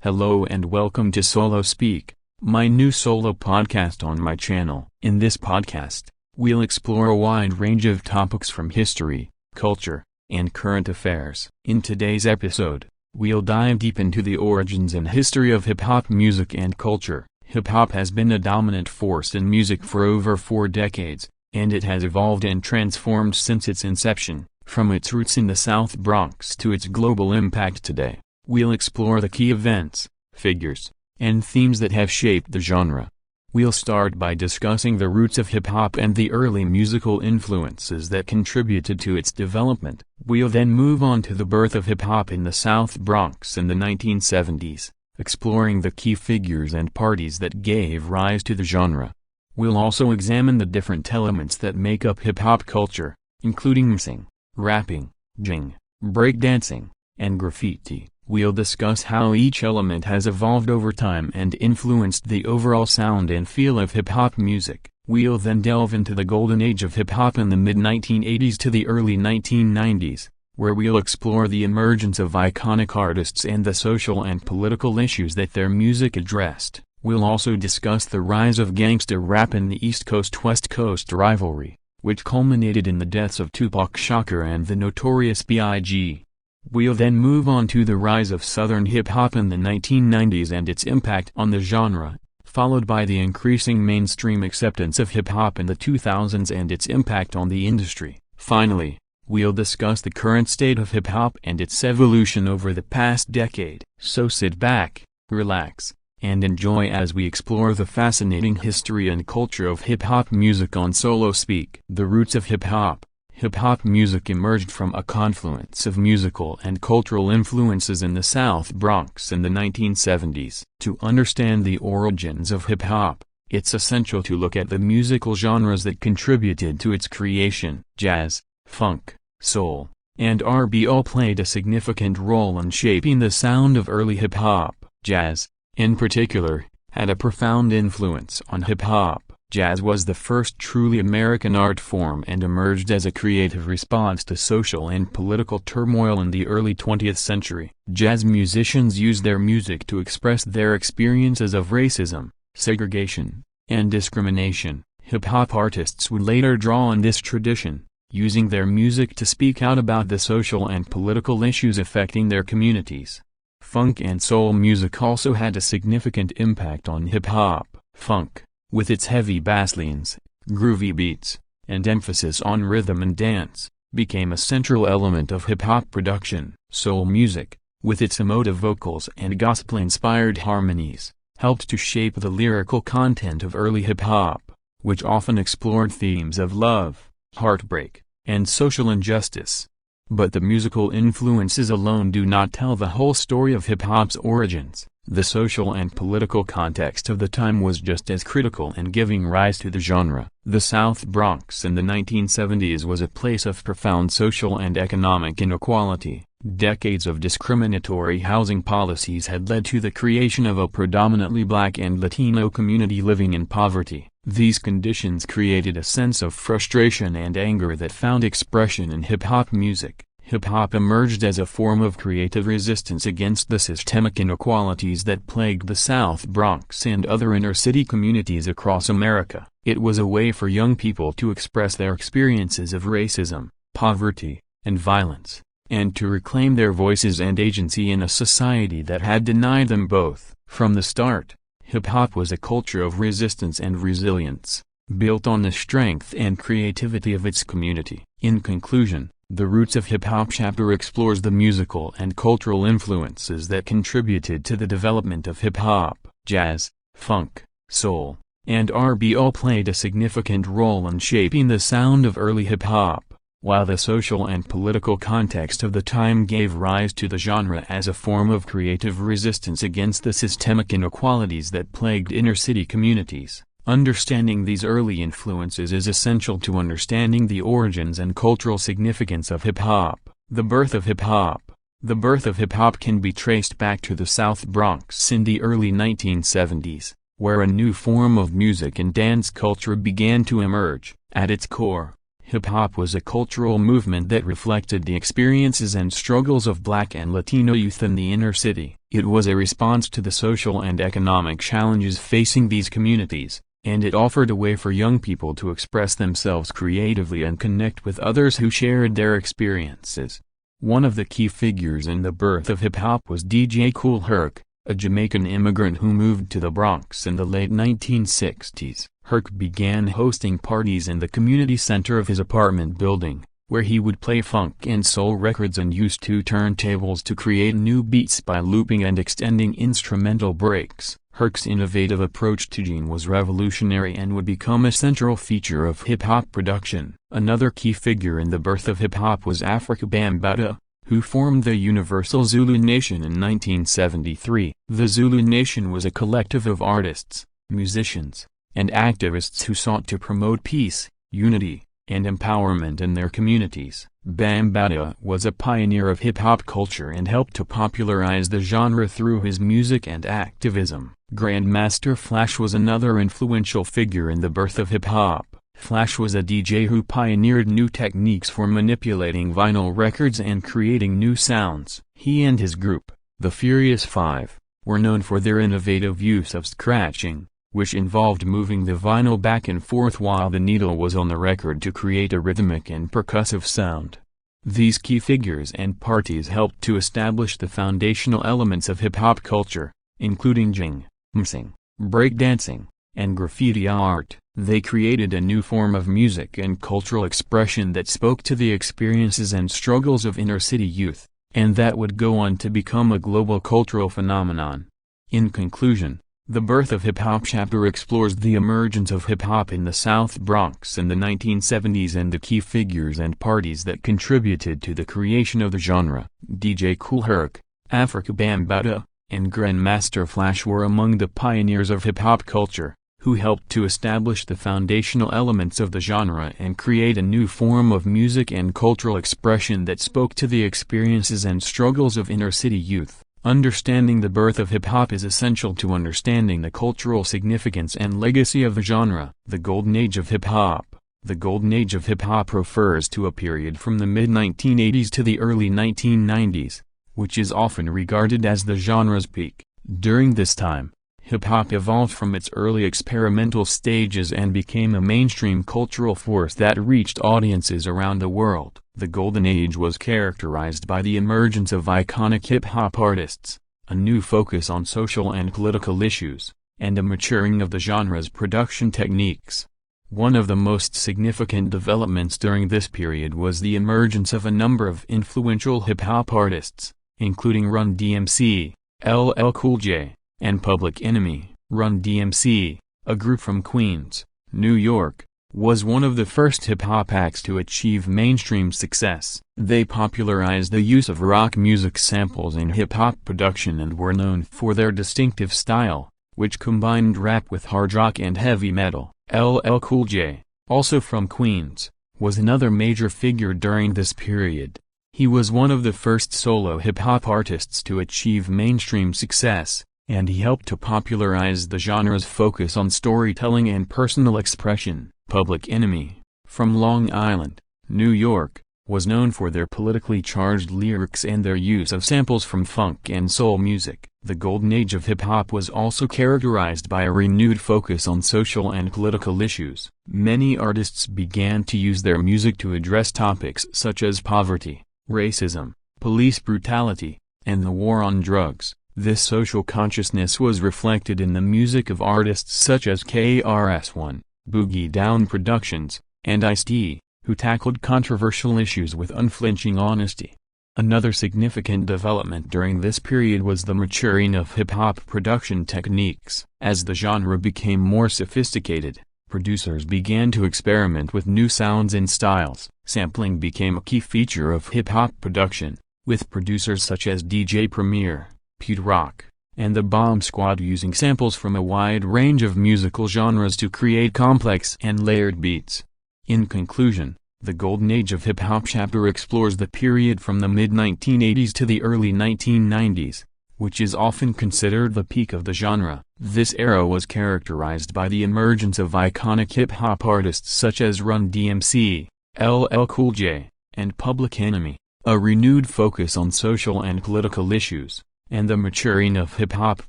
Hello and welcome to SoloSpeak, my new solo podcast on my channel. In this podcast, we'll explore a wide range of topics from history, culture, and current affairs. In today's episode, we'll dive deep into the origins and history of hip-hop music and culture. Hip-hop has been a dominant force in music for over 4 decades, and it has evolved and transformed since its inception, from its roots in the South Bronx to its global impact today. We'll explore the key events, figures, and themes that have shaped the genre. We'll start by discussing the roots of hip-hop and the early musical influences that contributed to its development. We'll then move on to the birth of hip-hop in the South Bronx in the 1970s, exploring the key figures and parties that gave rise to the genre. We'll also examine the different elements that make up hip-hop culture, including MCing, rapping, DJing, breakdancing, and graffiti. We'll discuss how each element has evolved over time and influenced the overall sound and feel of hip-hop music. We'll then delve into the golden age of hip-hop in the mid-1980s to the early 1990s, where we'll explore the emergence of iconic artists and the social and political issues that their music addressed. We'll also discuss the rise of gangsta rap in the East Coast-West Coast rivalry, which culminated in the deaths of Tupac Shakur and the Notorious B.I.G. We'll then move on to the rise of Southern hip-hop in the 1990s and its impact on the genre, followed by the increasing mainstream acceptance of hip-hop in the 2000s and its impact on the industry. Finally, we'll discuss the current state of hip-hop and its evolution over the past decade. So sit back, relax, and enjoy as we explore the fascinating history and culture of hip-hop music on SoloSpeak. The roots of hip-hop. Hip-hop music emerged from a confluence of musical and cultural influences in the South Bronx in the 1970s. To understand the origins of hip-hop, it's essential to look at the musical genres that contributed to its creation. Jazz, funk, soul, and R&B all played a significant role in shaping the sound of early hip-hop. Jazz, in particular, had a profound influence on hip-hop. Jazz was the first truly American art form and emerged as a creative response to social and political turmoil in the early 20th century. Jazz musicians used their music to express their experiences of racism, segregation, and discrimination. Hip-hop artists would later draw on this tradition, using their music to speak out about the social and political issues affecting their communities. Funk and soul music also had a significant impact on hip-hop. Funk, with its heavy basslines, groovy beats, and emphasis on rhythm and dance, became a central element of hip-hop production. Soul music, with its emotive vocals and gospel-inspired harmonies, helped to shape the lyrical content of early hip-hop, which often explored themes of love, heartbreak, and social injustice. But the musical influences alone do not tell the whole story of hip-hop's origins. The social and political context of the time was just as critical in giving rise to the genre. The South Bronx in the 1970s was a place of profound social and economic inequality. Decades of discriminatory housing policies had led to the creation of a predominantly Black and Latino community living in poverty. These conditions created a sense of frustration and anger that found expression in hip-hop music. Hip-hop emerged as a form of creative resistance against the systemic inequalities that plagued the South Bronx and other inner-city communities across America. It was a way for young people to express their experiences of racism, poverty, and violence, and to reclaim their voices and agency in a society that had denied them both. From the start, hip-hop was a culture of resistance and resilience, built on the strength and creativity of its community. In conclusion, the Roots of Hip-Hop chapter explores the musical and cultural influences that contributed to the development of hip-hop. Jazz, funk, soul, and R&B all played a significant role in shaping the sound of early hip-hop, while the social and political context of the time gave rise to the genre as a form of creative resistance against the systemic inequalities that plagued inner-city communities. Understanding these early influences is essential to understanding the origins and cultural significance of hip-hop. The birth of hip-hop. The birth of hip-hop can be traced back to the South Bronx in the early 1970s, where a new form of music and dance culture began to emerge. At its core, Hip-hop was a cultural movement that reflected the experiences and struggles of Black and Latino youth in the inner city. It was a response to the social and economic challenges facing these communities, and it offered a way for young people to express themselves creatively and connect with others who shared their experiences. One of the key figures in the birth of hip-hop was DJ Kool Herc, a Jamaican immigrant who moved to the Bronx in the late 1960s. Herc began hosting parties in the community center of his apartment building, where he would play funk and soul records and use two turntables to create new beats by looping and extending instrumental breaks. Herc's innovative approach to DJing was revolutionary and would become a central feature of hip-hop production. Another key figure in the birth of hip-hop was Afrika Bambaataa, who formed the Universal Zulu Nation in 1973. The Zulu Nation was a collective of artists, musicians, and activists who sought to promote peace, unity, and empowerment in their communities. Bambaataa was a pioneer of hip-hop culture and helped to popularize the genre through his music and activism. Grandmaster Flash was another influential figure in the birth of hip-hop. Flash was a DJ who pioneered new techniques for manipulating vinyl records and creating new sounds. He and his group, the Furious Five, were known for their innovative use of scratching, which involved moving the vinyl back and forth while the needle was on the record to create a rhythmic and percussive sound. These key figures and parties helped to establish the foundational elements of hip-hop culture, including DJing, MCing, breakdancing, and graffiti art. They created a new form of music and cultural expression that spoke to the experiences and struggles of inner-city youth, and that would go on to become a global cultural phenomenon. In conclusion, the birth of hip-hop chapter explores the emergence of hip-hop in the South Bronx in the 1970s and the key figures and parties that contributed to the creation of the genre. DJ Kool Herc, Afrika Bambaataa, and Grandmaster Flash were among the pioneers of hip-hop culture, who helped to establish the foundational elements of the genre and create a new form of music and cultural expression that spoke to the experiences and struggles of inner-city youth. Understanding the birth of hip-hop is essential to understanding the cultural significance and legacy of the genre. The Golden Age of Hip-Hop. The Golden Age of Hip-Hop refers to a period from the mid-1980s to the early 1990s, which is often regarded as the genre's peak. During this time, hip-hop evolved from its early experimental stages and became a mainstream cultural force that reached audiences around the world. The Golden Age was characterized by the emergence of iconic hip-hop artists, a new focus on social and political issues, and a maturing of the genre's production techniques. One of the most significant developments during this period was the emergence of a number of influential hip-hop artists, including Run-DMC, LL Cool J, and Public Enemy. Run-DMC, a group from Queens, New York, was one of the first hip-hop acts to achieve mainstream success. They popularized the use of rock music samples in hip-hop production and were known for their distinctive style, which combined rap with hard rock and heavy metal. LL Cool J, also from Queens, was another major figure during this period. He was one of the first solo hip-hop artists to achieve mainstream success, and he helped to popularize the genre's focus on storytelling and personal expression. Public Enemy, from Long Island, New York, was known for their politically charged lyrics and their use of samples from funk and soul music. The Golden Age of hip-hop was also characterized by a renewed focus on social and political issues. Many artists began to use their music to address topics such as poverty, racism, police brutality, and the war on drugs. This social consciousness was reflected in the music of artists such as KRS-One, Boogie Down Productions, and Ice-T, who tackled controversial issues with unflinching honesty. Another significant development during this period was the maturing of hip-hop production techniques. As the genre became more sophisticated, producers began to experiment with new sounds and styles. Sampling became a key feature of hip-hop production, with producers such as DJ Premier, Pete Rock, and the Bomb Squad using samples from a wide range of musical genres to create complex and layered beats. In conclusion, the Golden Age of Hip-Hop chapter explores the period from the mid-1980s to the early 1990s, which is often considered the peak of the genre. This era was characterized by the emergence of iconic hip-hop artists such as Run-DMC, LL Cool J, and Public Enemy, a renewed focus on social and political issues, and the maturing of hip-hop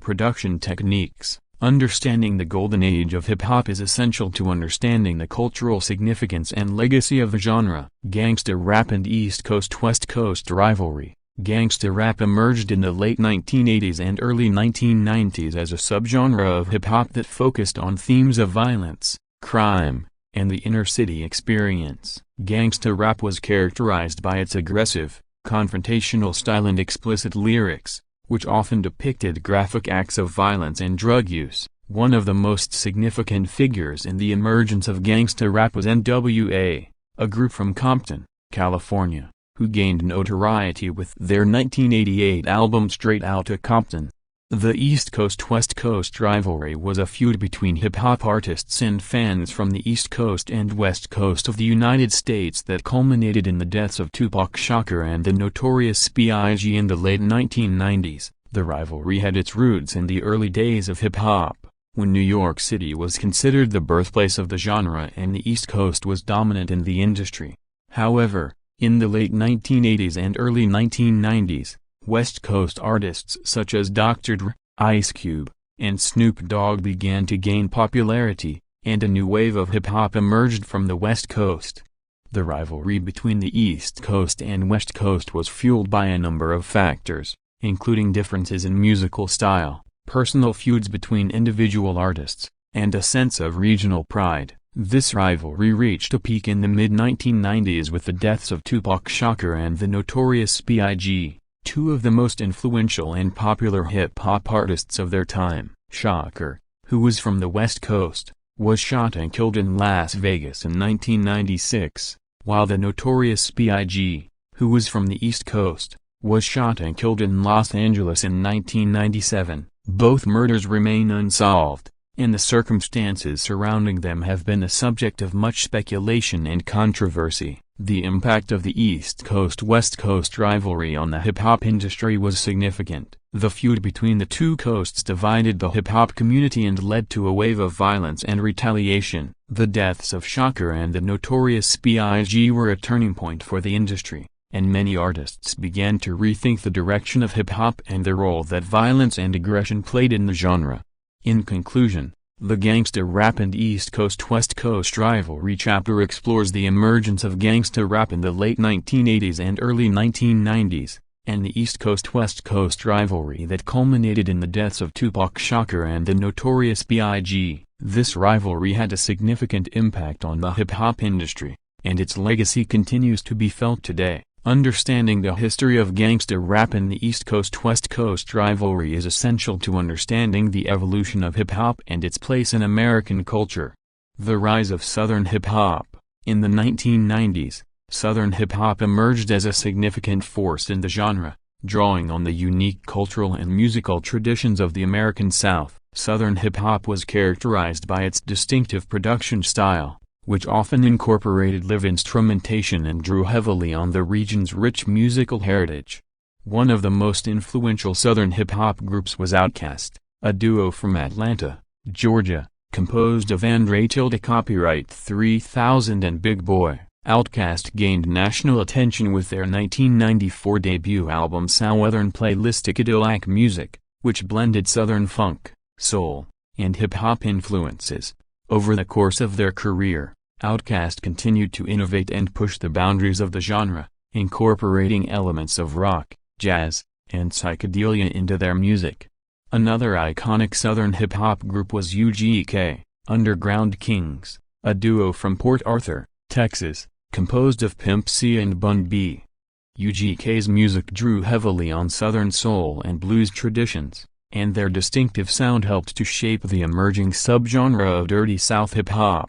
production techniques. Understanding the golden age of hip-hop is essential to understanding the cultural significance and legacy of the genre. Gangsta rap and East Coast-West Coast rivalry. Gangsta rap emerged in the late 1980s and early 1990s as a subgenre of hip-hop that focused on themes of violence, crime, and the inner-city experience. Gangsta rap was characterized by its aggressive, confrontational style and explicit lyrics, which often depicted graphic acts of violence and drug use. One of the most significant figures in the emergence of gangsta rap was N.W.A., a group from Compton, California, who gained notoriety with their 1988 album Straight Outta Compton. The East Coast-West Coast rivalry was a feud between hip-hop artists and fans from the East Coast and West Coast of the United States that culminated in the deaths of Tupac Shakur and the Notorious B.I.G. in the late 1990s. The rivalry had its roots in the early days of hip-hop, when New York City was considered the birthplace of the genre and the East Coast was dominant in the industry. However, in the late 1980s and early 1990s, West Coast artists such as Dr. Dre, Ice Cube, and Snoop Dogg began to gain popularity, and a new wave of hip-hop emerged from the West Coast. The rivalry between the East Coast and West Coast was fueled by a number of factors, including differences in musical style, personal feuds between individual artists, and a sense of regional pride. This rivalry reached a peak in the mid-1990s with the deaths of Tupac Shakur and the Notorious B.I.G., two of the most influential and popular hip-hop artists of their time. Shakur, who was from the West Coast, was shot and killed in Las Vegas in 1996, while the Notorious B.I.G., who was from the East Coast, was shot and killed in Los Angeles in 1997. Both murders remain unsolved, and the circumstances surrounding them have been the subject of much speculation and controversy. The impact of the East Coast-West Coast rivalry on the hip-hop industry was significant. The feud between the two coasts divided the hip-hop community and led to a wave of violence and retaliation. The deaths of Shakur and the Notorious B.I.G. were a turning point for the industry, and many artists began to rethink the direction of hip-hop and the role that violence and aggression played in the genre. In conclusion, the gangsta rap and East Coast-West Coast rivalry chapter explores the emergence of gangsta rap in the late 1980s and early 1990s, and the East Coast-West Coast rivalry that culminated in the deaths of Tupac Shakur and the Notorious B.I.G. This rivalry had a significant impact on the hip-hop industry, and its legacy continues to be felt today. Understanding the history of gangsta rap and the East Coast-West Coast rivalry is essential to understanding the evolution of hip-hop and its place in American culture. The rise of Southern hip-hop. In the 1990s, Southern hip-hop emerged as a significant force in the genre, drawing on the unique cultural and musical traditions of the American South. Southern hip-hop was characterized by its distinctive production style, which often incorporated live instrumentation and drew heavily on the region's rich musical heritage. One of the most influential Southern hip-hop groups was Outkast, a duo from Atlanta, Georgia, composed of Andre Copyright 3000 and Big Boy. Outkast gained national attention with their 1994 debut album Southern Playlistic Music, which blended Southern funk, soul, and hip-hop influences. Over the course of their career, Outkast continued to innovate and push the boundaries of the genre, incorporating elements of rock, jazz, and psychedelia into their music. Another iconic Southern hip-hop group was UGK, Underground Kings, a duo from Port Arthur, Texas, composed of Pimp C and Bun B. UGK's music drew heavily on Southern soul and blues traditions, and their distinctive sound helped to shape the emerging subgenre of Dirty South hip-hop.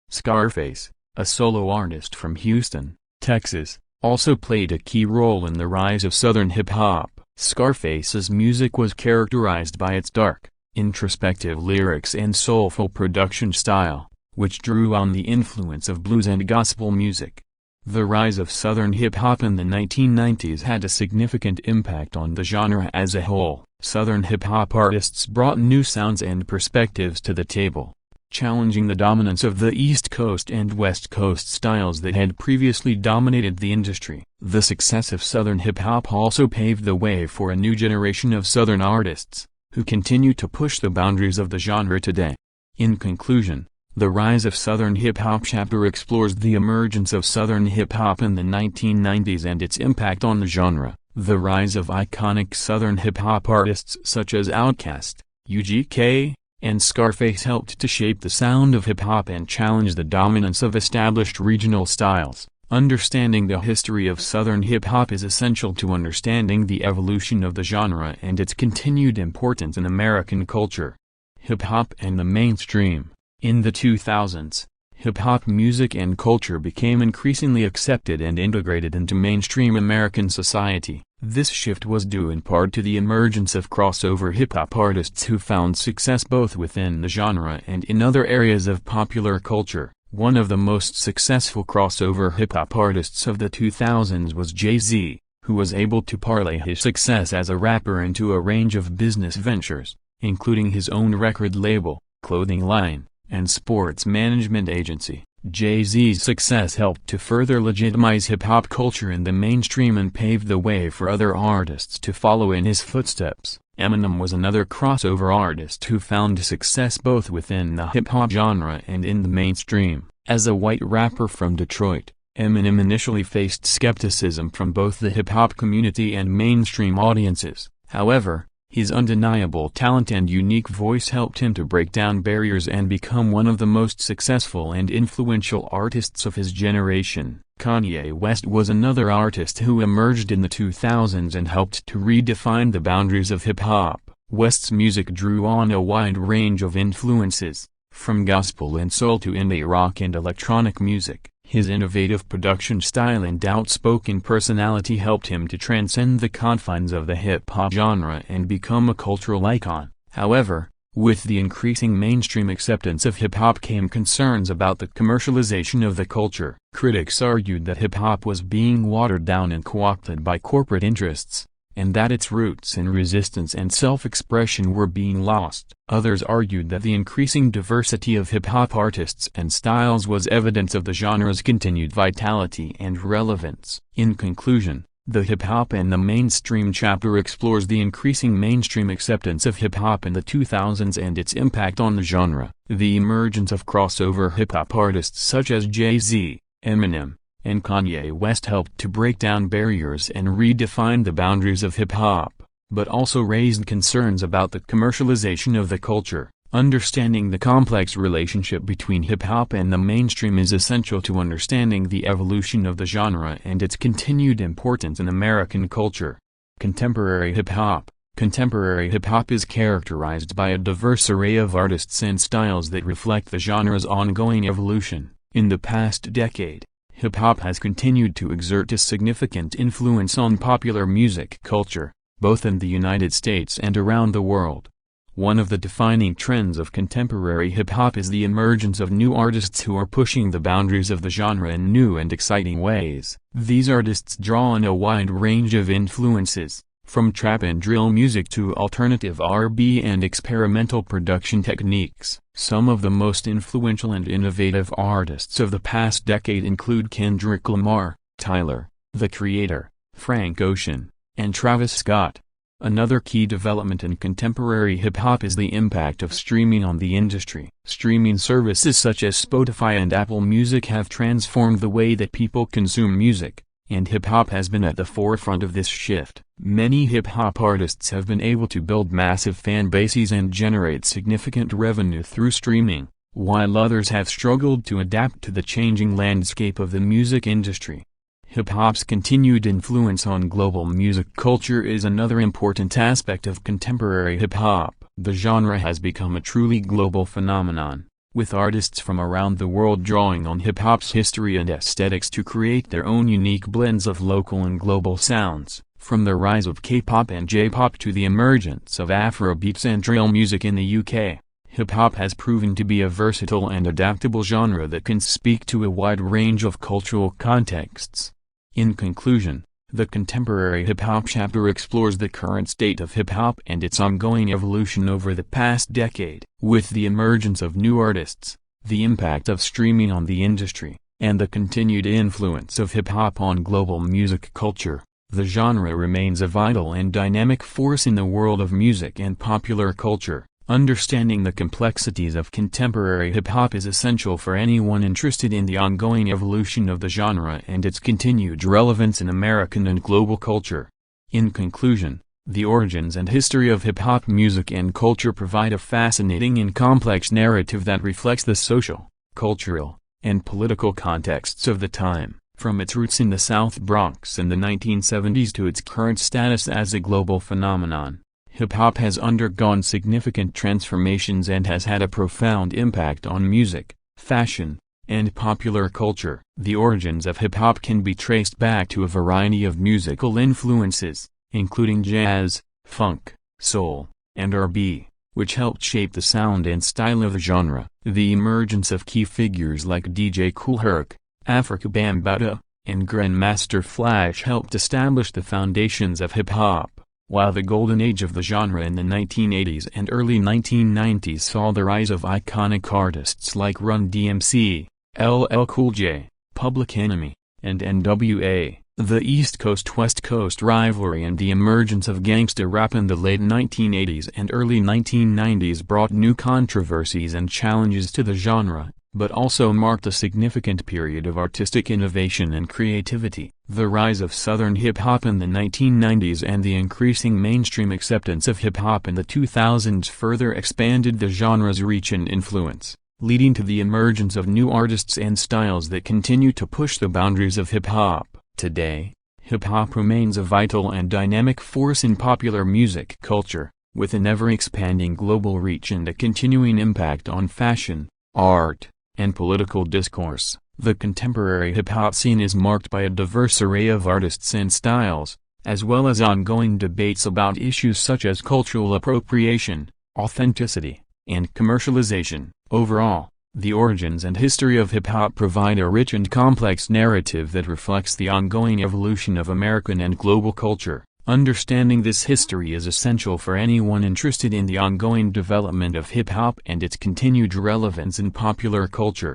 Scarface, a solo artist from Houston, Texas, also played a key role in the rise of Southern hip-hop. Scarface's music was characterized by its dark, introspective lyrics and soulful production style, which drew on the influence of blues and gospel music. The rise of Southern hip-hop in the 1990s had a significant impact on the genre as a whole. Southern hip-hop artists brought new sounds and perspectives to the table. challenging the dominance of the East Coast and West Coast styles that had previously dominated the industry. The success of Southern hip-hop also paved the way for a new generation of Southern artists, who continue to push the boundaries of the genre today. In conclusion, the rise of Southern hip-hop chapter explores the emergence of Southern hip-hop in the 1990s and its impact on the genre. The rise of iconic Southern hip-hop artists such as Outkast, UGK, and Scarface helped to shape the sound of hip-hop and challenge the dominance of established regional styles. Understanding the history of Southern hip-hop is essential to understanding the evolution of the genre and its continued importance in American culture. Hip-hop and the mainstream. In the 2000s, hip-hop music and culture became increasingly accepted and integrated into mainstream American society. This shift was due in part to the emergence of crossover hip-hop artists who found success both within the genre and in other areas of popular culture. One of the most successful crossover hip-hop artists of the 2000s was Jay-Z, who was able to parlay his success as a rapper into a range of business ventures, including his own record label, clothing line, and sports management agency. Jay-Z's success helped to further legitimize hip-hop culture in the mainstream and paved the way for other artists to follow in his footsteps. Eminem was another crossover artist who found success both within the hip-hop genre and in the mainstream. As a white rapper from Detroit, Eminem initially faced skepticism from both the hip-hop community and mainstream audiences. However, his undeniable talent and unique voice helped him to break down barriers and become one of the most successful and influential artists of his generation. Kanye West was another artist who emerged in the 2000s and helped to redefine the boundaries of hip-hop. West's music drew on a wide range of influences, from gospel and soul to indie rock and electronic music. His innovative production style and outspoken personality helped him to transcend the confines of the hip-hop genre and become a cultural icon. However, with the increasing mainstream acceptance of hip-hop came concerns about the commercialization of the culture. Critics argued that hip-hop was being watered down and co-opted by corporate interests, and that its roots in resistance and self-expression were being lost. Others argued that the increasing diversity of hip-hop artists and styles was evidence of the genre's continued vitality and relevance. In conclusion, the hip-hop and the mainstream chapter explores the increasing mainstream acceptance of hip-hop in the 2000s and its impact on the genre. The emergence of crossover hip-hop artists such as Jay-Z, Eminem, and Kanye West helped to break down barriers and redefine the boundaries of hip-hop, but also raised concerns about the commercialization of the culture. Understanding the complex relationship between hip-hop and the mainstream is essential to understanding the evolution of the genre and its continued importance in American culture. Contemporary hip-hop. Contemporary hip-hop is characterized by a diverse array of artists and styles that reflect the genre's ongoing evolution. In the past decade, hip-hop has continued to exert a significant influence on popular music culture, both in the United States and around the world. One of the defining trends of contemporary hip-hop is the emergence of new artists who are pushing the boundaries of the genre in new and exciting ways. These artists draw on a wide range of influences, from trap and drill music to alternative R&B and experimental production techniques. Some of the most influential and innovative artists of the past decade include Kendrick Lamar, Tyler, The Creator, Frank Ocean, and Travis Scott. Another key development in contemporary hip-hop is the impact of streaming on the industry. Streaming services such as Spotify and Apple Music have transformed the way that people consume music, and hip-hop has been at the forefront of this shift. Many hip-hop artists have been able to build massive fan bases and generate significant revenue through streaming, while others have struggled to adapt to the changing landscape of the music industry. Hip-hop's continued influence on global music culture is another important aspect of contemporary hip-hop. The genre has become a truly global phenomenon, with artists from around the world drawing on hip-hop's history and aesthetics to create their own unique blends of local and global sounds. From the rise of K-pop and J-pop to the emergence of Afrobeats and drill music in the UK, hip-hop has proven to be a versatile and adaptable genre that can speak to a wide range of cultural contexts. In conclusion, The contemporary hip-hop chapter explores the current state of hip-hop and its ongoing evolution over the past decade. With the emergence of new artists, the impact of streaming on the industry, and the continued influence of hip-hop on global music culture, the genre remains a vital and dynamic force in the world of music and popular culture. Understanding the complexities of contemporary hip-hop is essential for anyone interested in the ongoing evolution of the genre and its continued relevance in American and global culture. In conclusion, the origins and history of hip-hop music and culture provide a fascinating and complex narrative that reflects the social, cultural, and political contexts of the time, from its roots in the South Bronx in the 1970s to its current status as a global phenomenon. Hip-hop has undergone significant transformations and has had a profound impact on music, fashion, and popular culture. The origins of hip-hop can be traced back to a variety of musical influences, including jazz, funk, soul, and R&B, which helped shape the sound and style of the genre. The emergence of key figures like DJ Kool Herc, Afrika Bambaataa, and Grandmaster Flash helped establish the foundations of hip-hop. While the golden age of the genre in the 1980s and early 1990s saw the rise of iconic artists like Run-DMC, LL Cool J, Public Enemy, and NWA, the East Coast-West Coast rivalry and the emergence of gangsta rap in the late 1980s and early 1990s brought new controversies and challenges to the genre, but also marked a significant period of artistic innovation and creativity. The rise of Southern hip-hop in the 1990s and the increasing mainstream acceptance of hip-hop in the 2000s further expanded the genre's reach and influence, leading to the emergence of new artists and styles that continue to push the boundaries of hip-hop. Today, hip-hop remains a vital and dynamic force in popular music culture, with an ever-expanding global reach and a continuing impact on fashion, art, and political discourse. The contemporary hip-hop scene is marked by a diverse array of artists and styles, as well as ongoing debates about issues such as cultural appropriation, authenticity, and commercialization. Overall, the origins and history of hip-hop provide a rich and complex narrative that reflects the ongoing evolution of American and global culture. Understanding this history is essential for anyone interested in the ongoing development of hip-hop and its continued relevance in popular culture.